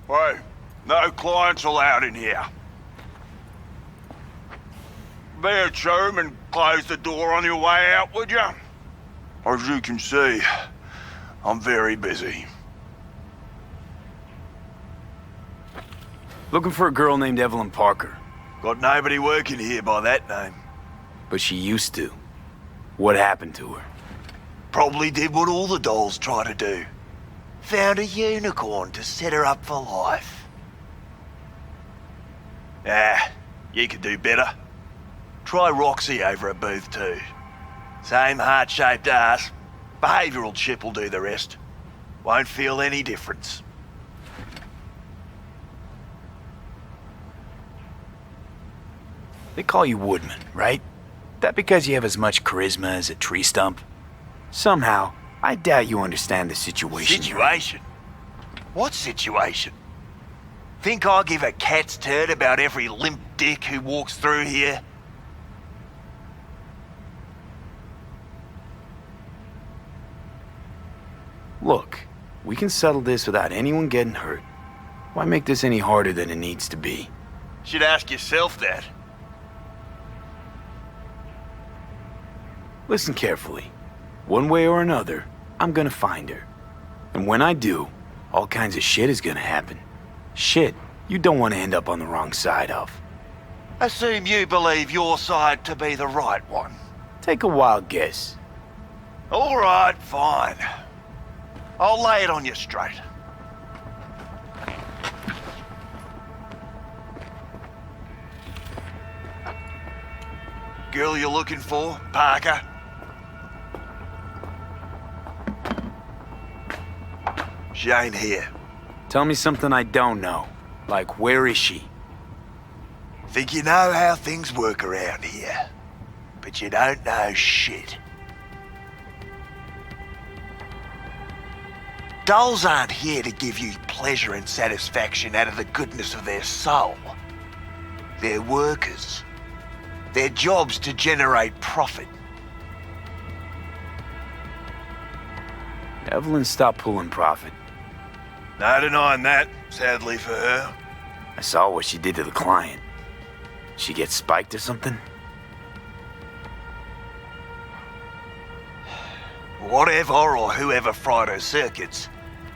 Hey, no clients allowed in here. Be a chum and close the door on your way out, would you? As you can see, I'm very busy. Looking for a girl named Evelyn Parker. Got nobody working here by that name. But she used to. What happened to her? Probably did what all the dolls try to do. Found a unicorn to set her up for life. Ah, you could do better. Try Roxy over at Booth 2. Same heart-shaped ass. Behavioural chip will do the rest. Won't feel any difference. They call you Woodman, right? That because you have as much charisma as a tree stump? Somehow, I doubt you understand the situation. Situation? What situation? Think I give a cat's turd about every limp dick who walks through here? Look, we can settle this without anyone getting hurt. Why make this any harder than it needs to be? Should ask yourself that. Listen carefully. One way or another, I'm gonna find her. And when I do, all kinds of shit is gonna happen. Shit you don't want to end up on the wrong side of. Assume you believe your side to be the right one. Take a wild guess. All right, fine. I'll lay it on you straight. Girl you're looking for, Parker? She ain't here. Tell me something I don't know. Like, where is she? Think you know how things work around here. But you don't know shit. Dolls aren't here to give you pleasure and satisfaction out of the goodness of their soul. They're workers. Their job's to generate profit. Evelyn stopped pulling profit. No denying that, sadly for her. I saw what she did to the client. She get spiked or something? Whatever or whoever fried her circuits,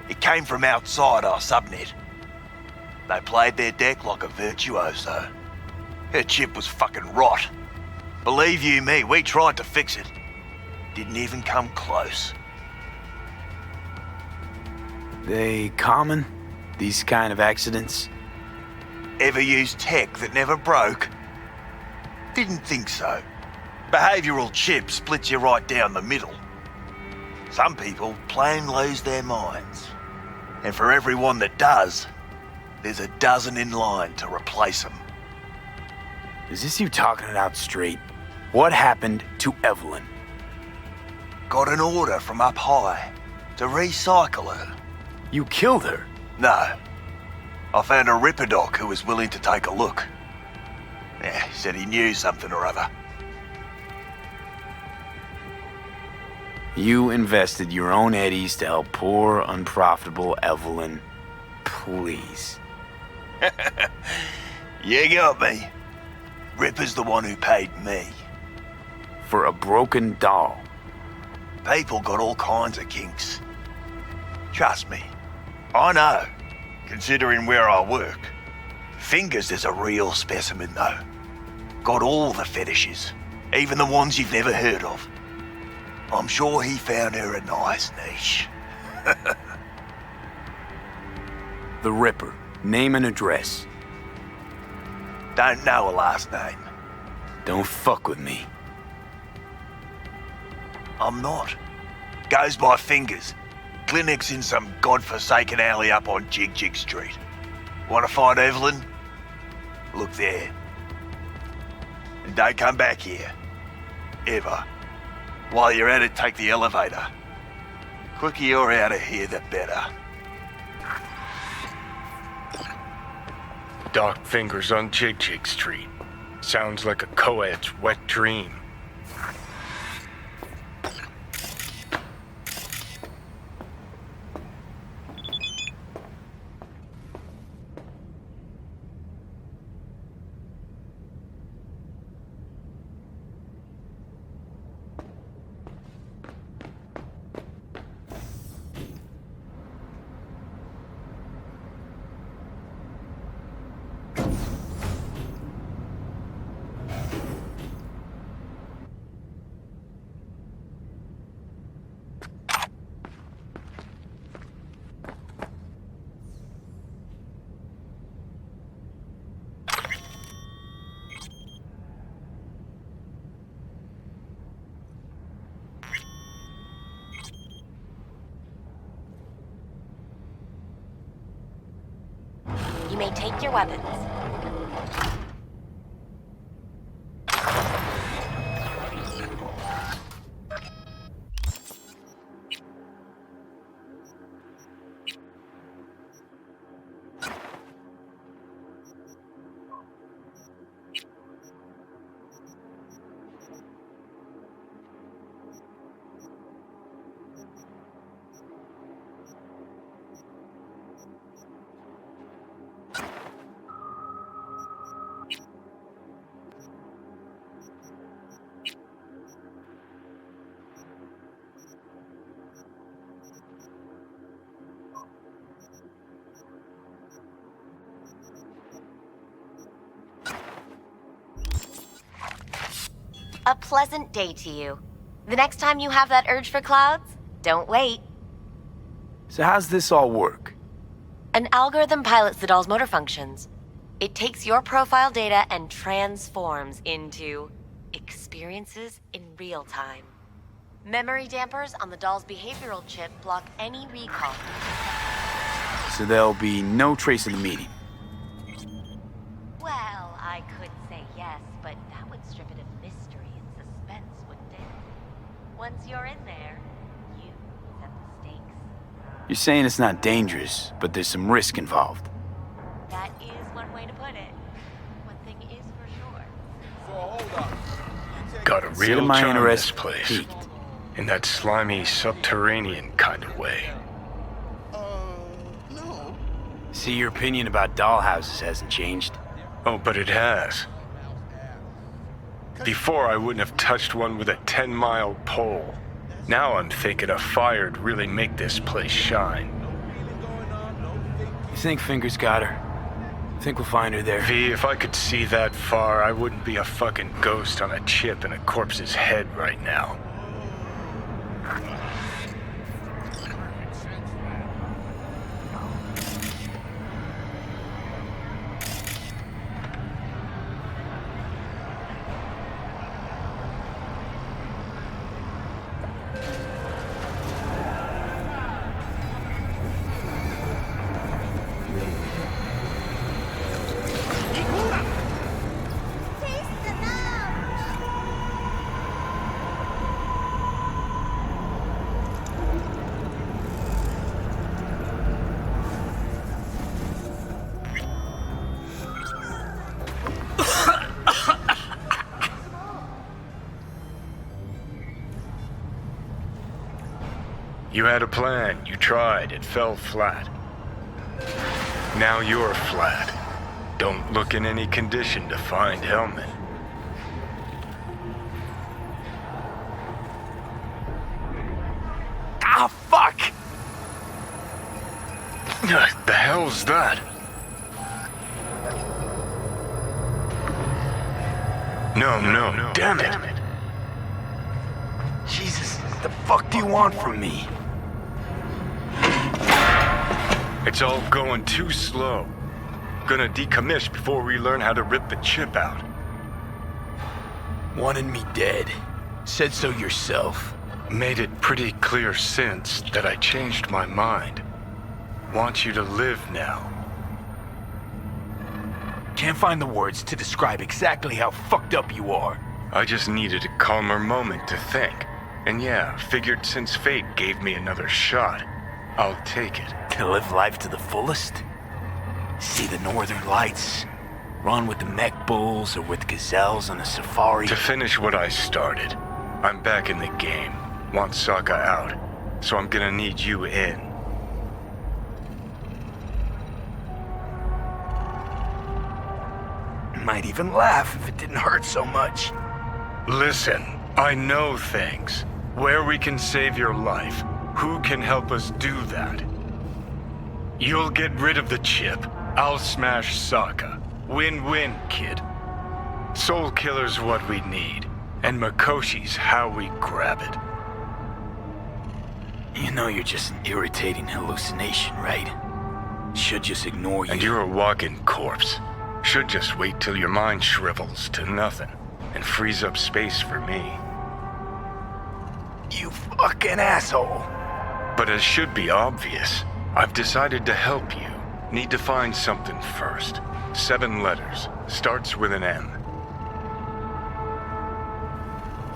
it came from outside our subnet. They played their deck like a virtuoso. Her chip was fucking rot. Believe you me, we tried to fix it. Didn't even come close. They common? These kind of accidents? Ever used tech that never broke? Didn't think so. Behavioural chip splits you right down the middle. Some people plain lose their minds. And for everyone that does, there's a dozen in line to replace them. Is this you talking it out straight? What happened to Evelyn? Got an order from up high to recycle her. You killed her? No. I found a Ripper doc who was willing to take a look. Yeah, he said he knew something or other. You invested your own eddies to help poor, unprofitable Evelyn. Please. You got me. Ripper's the one who paid me. For a broken doll. People got all kinds of kinks. Trust me, I know, considering where I work. Fingers is a real specimen though. Got all the fetishes, even the ones you've never heard of. I'm sure he found her a nice niche. The Ripper. Name and address. Don't know a last name. Don't fuck with me. I'm not. Goes by Fingers. Clinic's in some godforsaken alley up on Jig Jig Street. Want to find Evelyn? Look there. And don't come back here. Ever. While you're at it, take the elevator. Quicker you're out of here, the better. Dark Fingers on Jig Jig Street. Sounds like a co-ed's wet dream. You may take your weapons. A pleasant day to you. The next time you have that urge for clouds, don't wait. So how's this all work? An algorithm pilots the doll's motor functions. It takes your profile data and transforms into experiences in real time. Memory dampers on the doll's behavioral chip block any recall. So there'll be no trace of the meeting. Well, I could say yes, but that would strip it of mystery and suspense, wouldn't it? Once you're in there, you set the stakes. You're saying it's not dangerous, but there's some risk involved. That is one way to put it. One thing is for sure. Got a See real my charm interest this place. peaked. In that slimy, subterranean kind of way. No. See, your opinion about dollhouses hasn't changed. Oh, but it has. Before, I wouldn't have touched one with a 10-mile pole. Now I'm thinking a fire'd really make this place shine. You think Fingers got her? Think we'll find her there? V, if I could see that far, I wouldn't be a fucking ghost on a chip in a corpse's head right now. You had a plan, you tried, it fell flat. Now you're flat. Don't look in any condition to find Hellman. Ah, fuck! The hell's that? No, damn it. Jesus, what the fuck do you want from me? It's all going too slow. Gonna decommiss before we learn how to rip the chip out. Wanted me dead. Said so yourself. Made it pretty clear since that I changed my mind. Want you to live now. Can't find the words to describe exactly how fucked up you are. I just needed a calmer moment to think. And yeah, figured since fate gave me another shot, I'll take it. To live life to the fullest? See the northern lights? Run with the mech bulls or with gazelles on a safari? To finish what I started, I'm back in the game. Want Sokka out, so I'm gonna need you in. Might even laugh if it didn't hurt so much. Listen, I know things. Where we can save your life. Who can help us do that? You'll get rid of the chip. I'll smash Sokka. Win-win, kid. Soul Killer's what we need, and Makoshi's how we grab it. You know you're just an irritating hallucination, right? Should just ignore you. And you're a walking corpse. Should just wait till your mind shrivels to nothing and frees up space for me. You fucking asshole. But as should be obvious, I've decided to help you. Need to find something first. 7 letters. Starts with an M.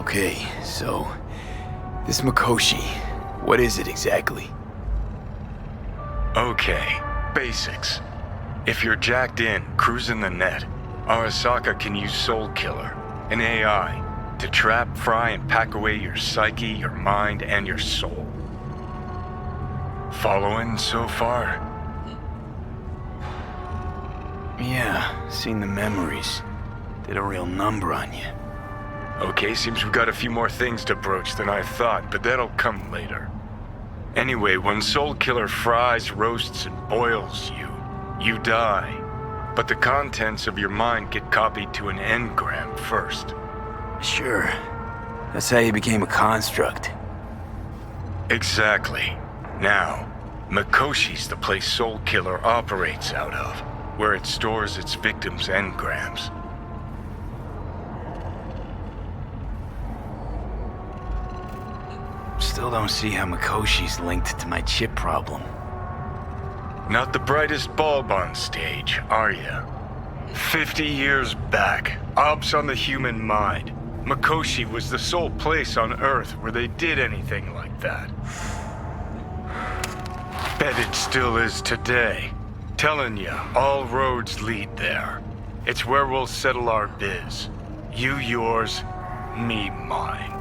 Okay, so... this Mikoshi, what is it exactly? Okay, basics. If you're jacked in, cruising the net, Arasaka can use Soul Killer, an AI, to trap, fry, and pack away your psyche, your mind, and your soul. Following so far? Yeah, seen the memories. Did a real number on you. Okay, seems we've got a few more things to broach than I thought, but that'll come later. Anyway, when Soul Killer fries, roasts, and boils you, you die. But the contents of your mind get copied to an engram first. Sure. That's how you became a construct. Exactly. Now, Mikoshi's the place Soul Killer operates out of, where it stores its victims' engrams. Still don't see how Mikoshi's linked to my chip problem. Not the brightest bulb on stage, are you? 50 years back, Ops on the human mind. Mikoshi was the sole place on Earth where they did anything like that. Bet it still is today. Telling you, all roads lead there. It's where we'll settle our biz. You yours, me mine.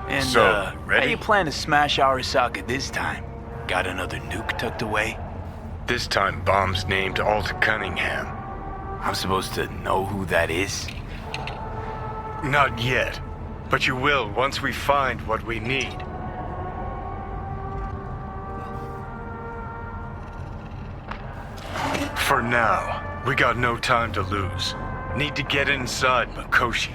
And, So, ready? how you plan to smash Arasaka this time? Got another nuke tucked away? This time bomb's named Alt Cunningham. I'm supposed to know who that is? Not yet, but you will once we find what we need. For now, we got no time to lose. Need to get inside Mikoshi.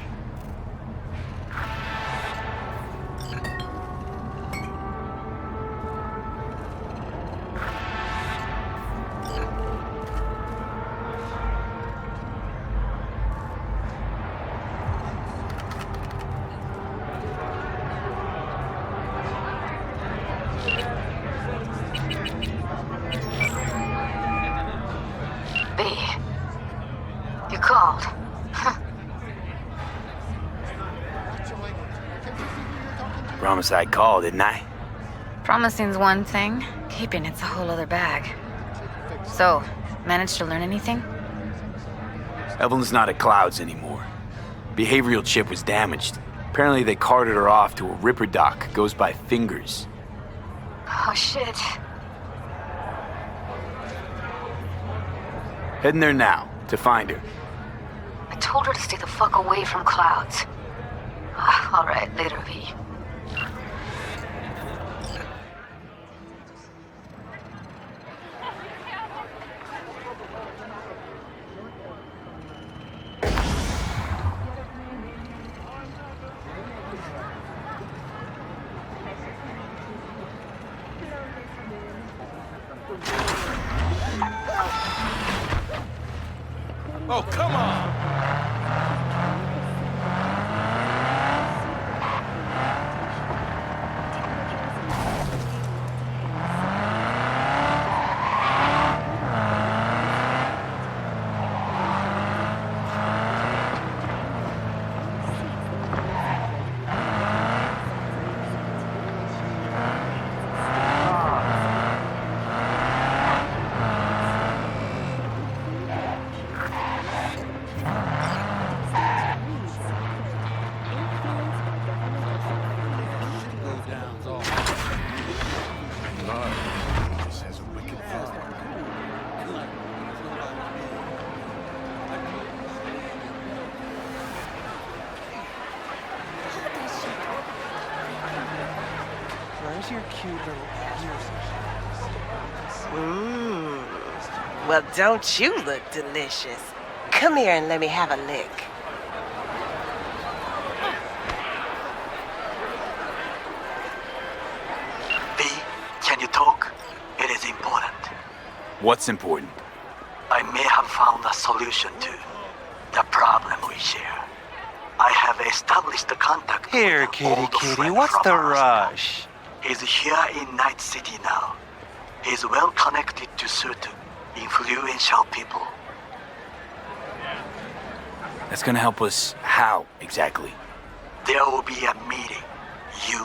You called. Promise I'd call, didn't I? Promising's one thing, keeping it's a whole other bag. So, managed to learn anything? Evelyn's not at Clouds anymore. Behavioral chip was damaged. Apparently they carted her off to a ripper dock. Goes by Fingers. Oh shit. Heading there now, to find her. I told her to stay the fuck away from Clouds. Alright, later, V. Oh, come on! Where's your cute little Well, don't you look delicious? Come here and let me have a lick. V, can you talk? It is important. What's important? I may have found a solution to the problem we share. I have a established contact Here, with an old kitty, friend what's from the our town. rush? He's here in Night City now. He's well connected to certain influential people. That's gonna help us how, exactly? There will be a meeting. You,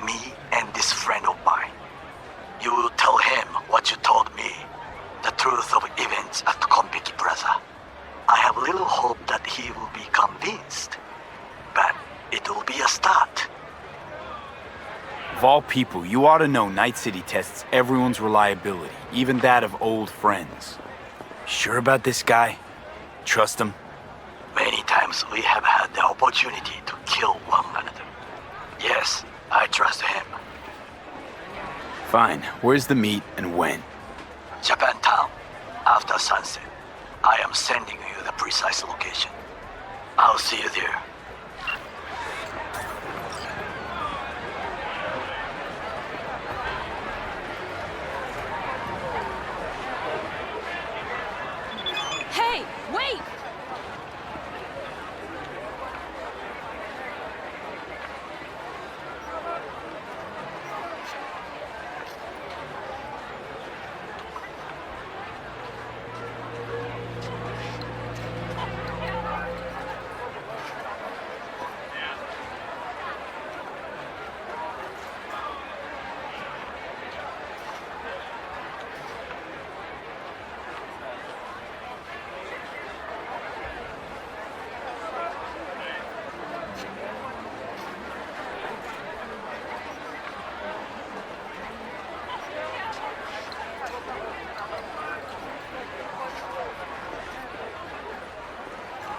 me, and this friend of mine. You will tell him what you told me. The truth of events at Konpeki Plaza. I have little hope that he will be convinced. But it will be a start. Of all people, you ought to know Night City tests everyone's reliability, even that of old friends. Sure about this guy? Trust him? Many times we have had the opportunity to kill one another. Yes, I trust him. Fine. Where's the meet and when? Japantown, after sunset. I am sending you the precise location. I'll see you there. Hey, wait!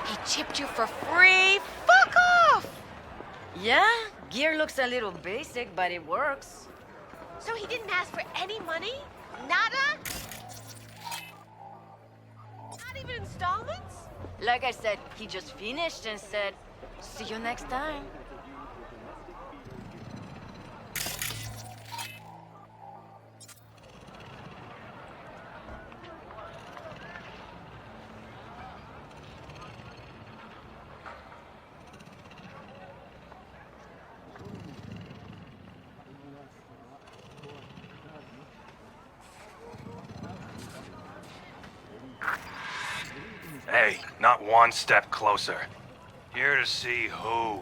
He chipped you for free? Fuck off! Yeah, gear looks a little basic, but it works. So he didn't ask for any money? Nada? Not even installments? Like I said, he just finished and said, see you next time. Hey, not one step closer. Here to see who.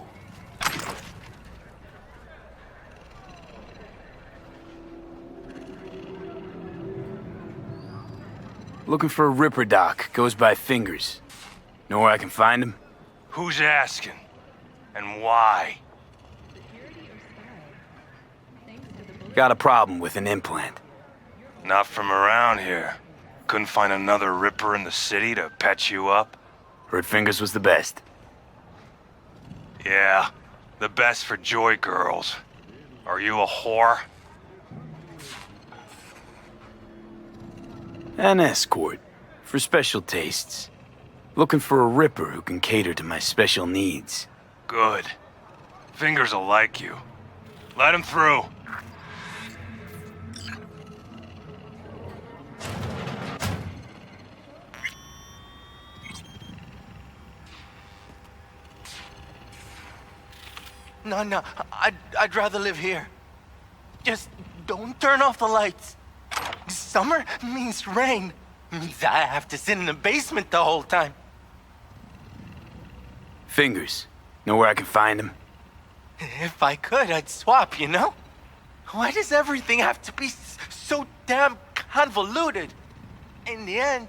Looking for a Ripper Doc. Goes by Fingers. Know where I can find him? Who's asking? And why? Got a problem with an implant. Not from around here. Couldn't find another Ripper in the city to patch you up? Heard Fingers was the best. Yeah, the best for joy girls. Are you a whore? An escort. For special tastes. Looking for a Ripper who can cater to my special needs. Good. Fingers will like you. Let him through. No, I'd rather live here. Just don't turn off the lights. Summer means rain. Means I have to sit in the basement the whole time. Fingers. Know where I can find him? If I could, I'd swap, you know? Why does everything have to be so damn convoluted? In the end,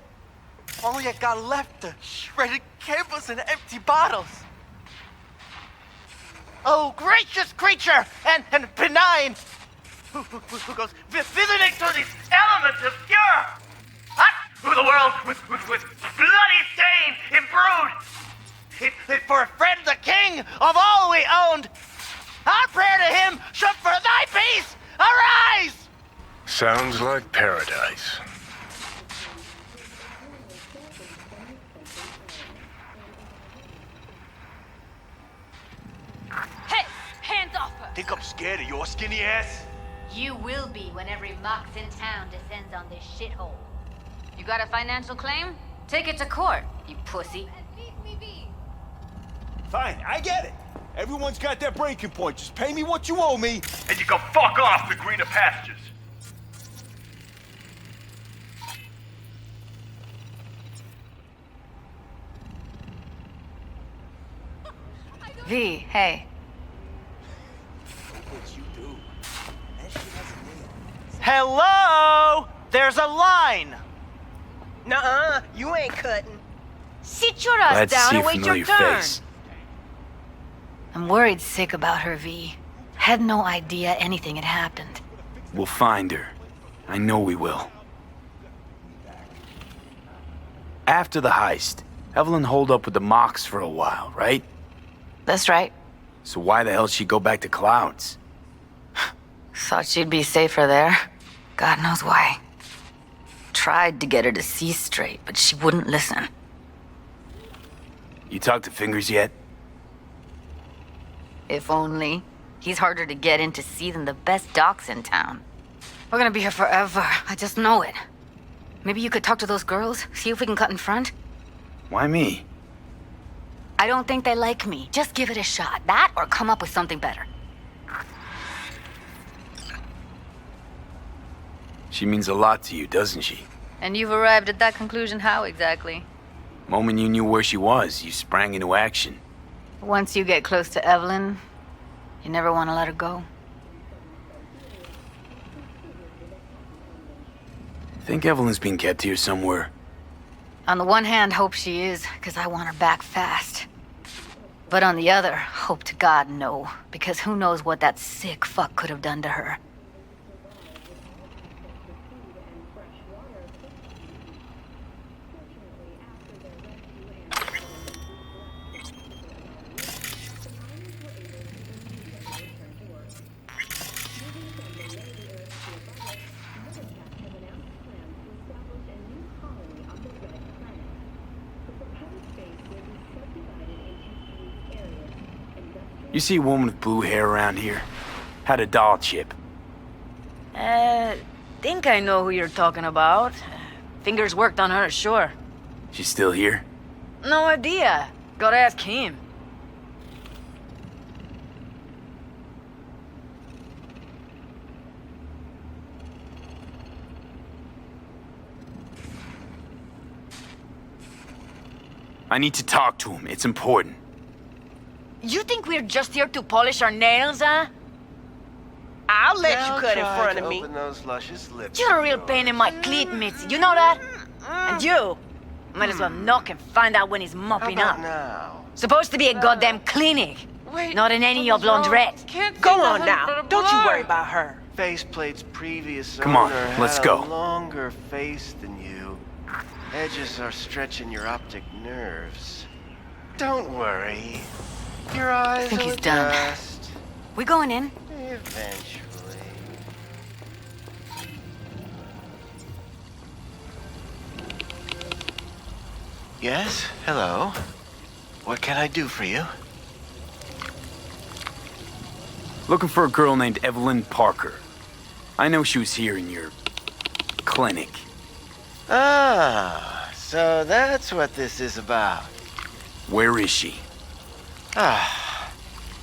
all you got left are shredded cables and empty bottles. Oh, gracious creature and benign, who goes visiting through these elements of pure, hot through the world with bloody stain imbrued. It's for a friend the king of all we owned. Our prayer to him should for thy peace arise. Sounds like paradise. Hey, hands off her! Think I'm scared of your skinny ass? You will be when every mox in town descends on this shithole. You got a financial claim? Take it to court, you pussy. Fine, I get it. Everyone's got their breaking point. Just pay me what you owe me. And you can fuck off to greener pastures. V, hey. Hello? There's a line. Nuh-uh, you ain't cutting. Sit your ass Glad to down see a and wait your familiar turn. face. I'm worried sick about her, V. Had no idea anything had happened. We'll find her. I know we will. After the heist, Evelyn holed up with the Mox for a while, right? That's right. So why the hell she go back to Clouds? Thought she'd be safer there. God knows why. Tried to get her to see straight, but she wouldn't listen. You talked to Fingers yet? If only. He's harder to get in to see than the best docs in town. We're gonna be here forever. I just know it. Maybe you could talk to those girls, see if we can cut in front? Why me? I don't think they like me. Just give it a shot. That or come up with something better. She means a lot to you, doesn't she? And you've arrived at that conclusion how exactly? Moment you knew where she was, you sprang into action. Once you get close to Evelyn, you never want to let her go. Think Evelyn's being kept here somewhere? On the one hand, hope she is, because I want her back fast. But on the other, hope to God no, because who knows what that sick fuck could have done to her. You see a woman with blue hair around here? Had a doll chip. Think I know who you're talking about. Fingers worked on her, sure. She's still here? No idea. Gotta ask him. I need to talk to him. It's important. You think we're just here to polish our nails, huh? I'll let you cut in front of me. Those luscious lips. You're a real pain in my cleat, Mitzi. You know that? And you might as well knock and find out when he's mopping up. Now. Supposed to be a goddamn clinic. Not in any of laundrette. Go on now. Don't you worry about her. Faceplate's previous Come on, owner let's had go. a longer face than you. Edges are stretching your optic nerves. Don't worry. Your eyes I think will he's done. adjust We going in? eventually. Yes? Hello? What can I do for you? Looking for a girl named Evelyn Parker. I know she was here in your clinic. Ah, so that's what this is about. Where is she? Ah,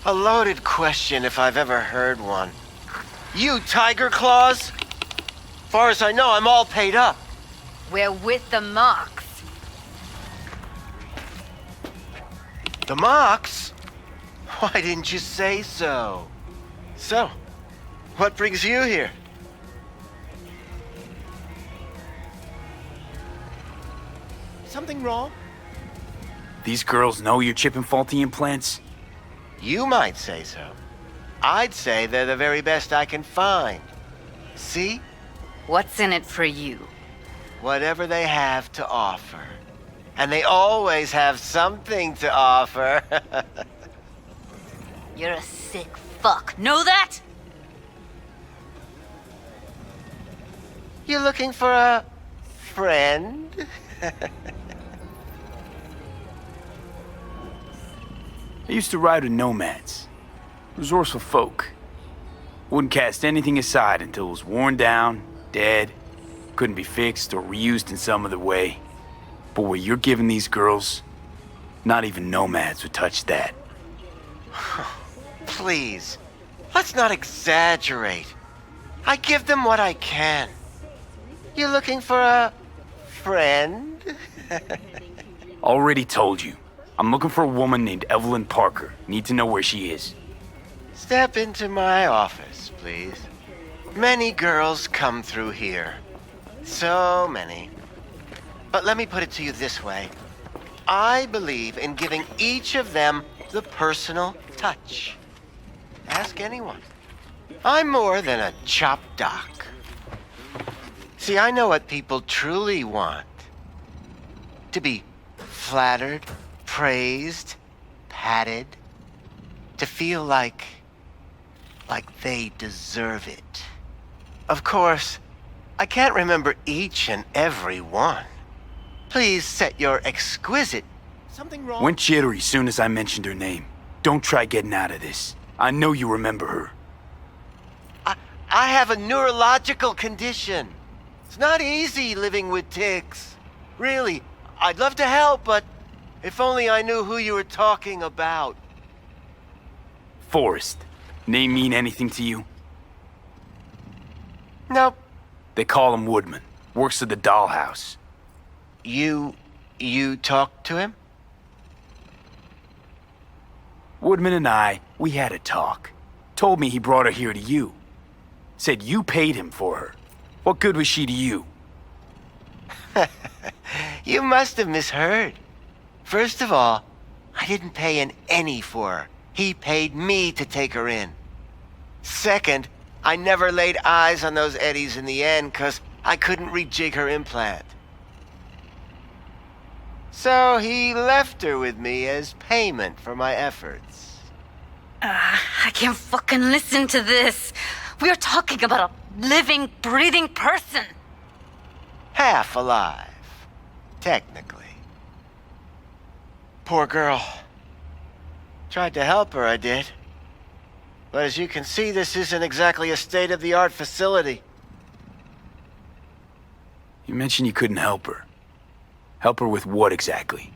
a loaded question if I've ever heard one. You Tiger Claws? Far as I know, I'm all paid up. We're with the Mox. The Mox? Why didn't you say so? So, what brings you here? Something wrong? These girls know you're chipping faulty implants? You might say so. I'd say they're the very best I can find. See? What's in it for you? Whatever they have to offer. And they always have something to offer. You're a sick fuck. Know that? You looking for a friend? I used to ride with nomads. Resourceful folk. Wouldn't cast anything aside until it was worn down, dead, couldn't be fixed or reused in some other way. But what you're giving these girls, not even nomads would touch that. Please, let's not exaggerate. I give them what I can. You looking for a friend? Already told you. I'm looking for a woman named Evelyn Parker. Need to know where she is. Step into my office, please. Many girls come through here. So many. But let me put it to you this way. I believe in giving each of them the personal touch. Ask anyone. I'm more than a chop doc. See, I know what people truly want. To be flattered, praised, patted. To feel like they deserve it. Of course, I can't remember each and every one. Please set your exquisite... Something wrong? Went jittery soon as I mentioned her name. Don't try getting out of this. I know you remember her. I have a neurological condition. It's not easy living with tics. Really, I'd love to help, but if only I knew who you were talking about. Forrest. Name mean anything to you? Nope. They call him Woodman. Works at the dollhouse. You talked to him? Woodman and we had a talk. Told me he brought her here to you. Said you paid him for her. What good was she to you? You must have misheard. First of all, I didn't pay an penny for her. He paid me to take her in. Second, I never laid eyes on those eddies in the end because I couldn't rejig her implant. So he left her with me as payment for my efforts. I can't fucking listen to this. We are talking about a living, breathing person. Half alive, technically. Poor girl. Tried to help her, I did. But as you can see, this isn't exactly a state-of-the-art facility. You mentioned you couldn't help her. Help her with what exactly?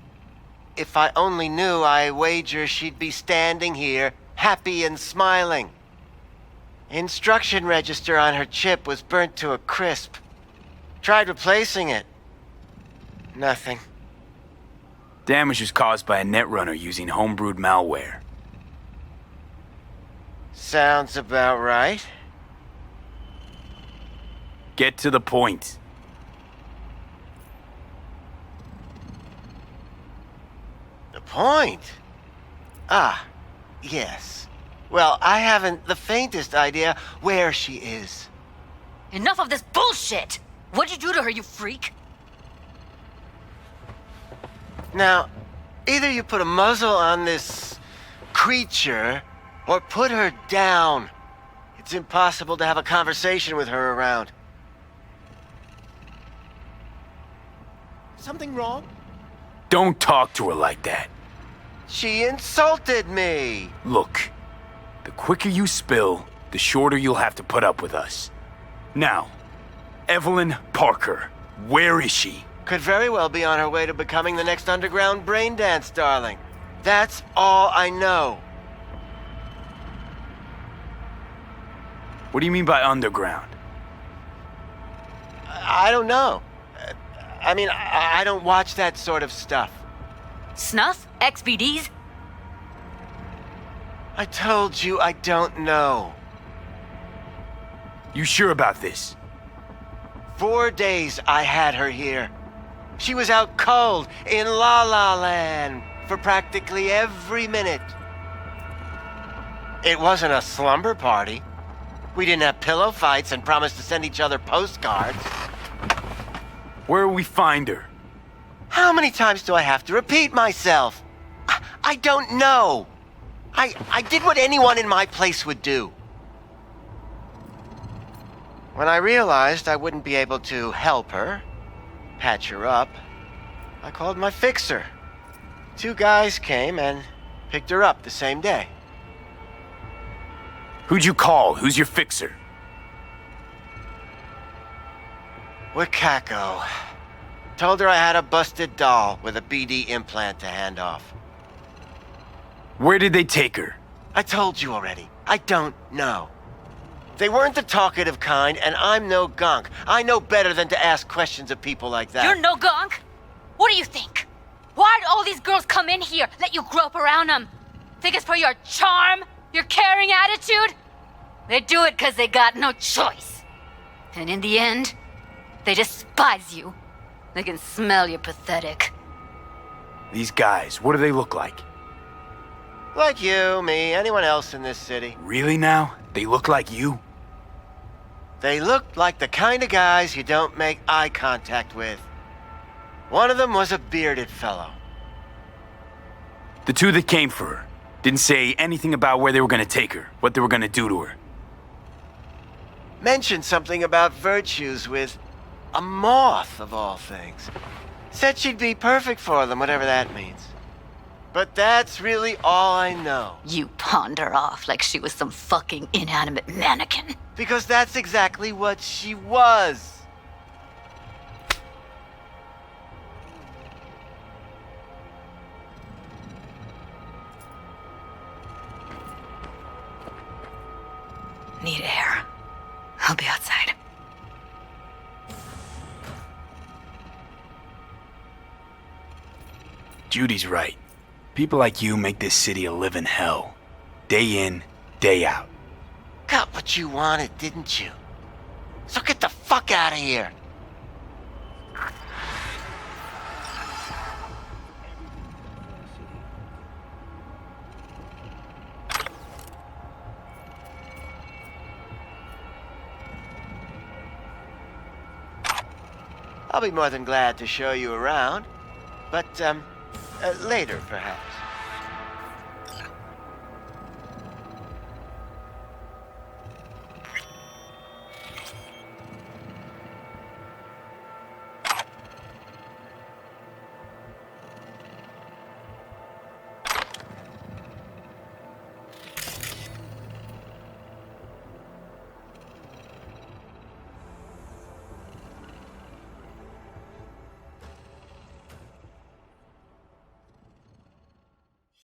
If I only knew, I wager she'd be standing here, happy and smiling. Instruction register on her chip was burnt to a crisp. Tried replacing it. Nothing. Damage was caused by a netrunner using homebrewed malware. Sounds about right. Get to the point. The point? Ah, yes. Well, I haven't the faintest idea where she is. Enough of this bullshit! What'd you do to her, you freak? Now, either you put a muzzle on this creature, or put her down. It's impossible to have a conversation with her around. Something wrong? Don't talk to her like that. She insulted me! Look, the quicker you spill, the shorter you'll have to put up with us. Now, Evelyn Parker, where is she? Could very well be on her way to becoming the next underground braindance darling. That's all I know. What do you mean by underground? I don't know. I mean, I don't watch that sort of stuff. Snuff? XBDs? I told you I don't know. You sure about this? 4 days I had her here. She was out cold in La La Land for practically every minute. It wasn't a slumber party. We didn't have pillow fights and promised to send each other postcards. Where will we find her? How many times do I have to repeat myself? I don't know. I did what anyone in my place would do. When I realized I wouldn't be able to help her, patch her up, I called my fixer. 2 guys came and picked her up the same day. Who'd you call? Who's your fixer? Wakako. Told her I had a busted doll with a BD implant to hand off. Where did they take her? I told you already. I don't know. They weren't the talkative kind, and I'm no gonk. I know better than to ask questions of people like that. You're no gonk? What do you think? Why'd all these girls come in here, let you grope around them? Think it's for your charm? Your caring attitude? They do it because they got no choice. And in the end, they despise you. They can smell you're pathetic. These guys, what do they look like? Like you, me, anyone else in this city. Really now? They look like you? They look like the kind of guys you don't make eye contact with. One of them was a bearded fellow. The two that came for her didn't say anything about where they were gonna take her, what they were gonna do to her. Mentioned something about virtues with a moth, of all things. Said she'd be perfect for them, whatever that means. But that's really all I know. You pawned her off like she was some fucking inanimate mannequin. Because that's exactly what she was. Need air. I'll be outside. Judy's right. People like you make this city a living hell. Day in, day out. Got what you wanted, didn't you? So get the fuck out of here. I'll be more than glad to show you around. But, later, perhaps.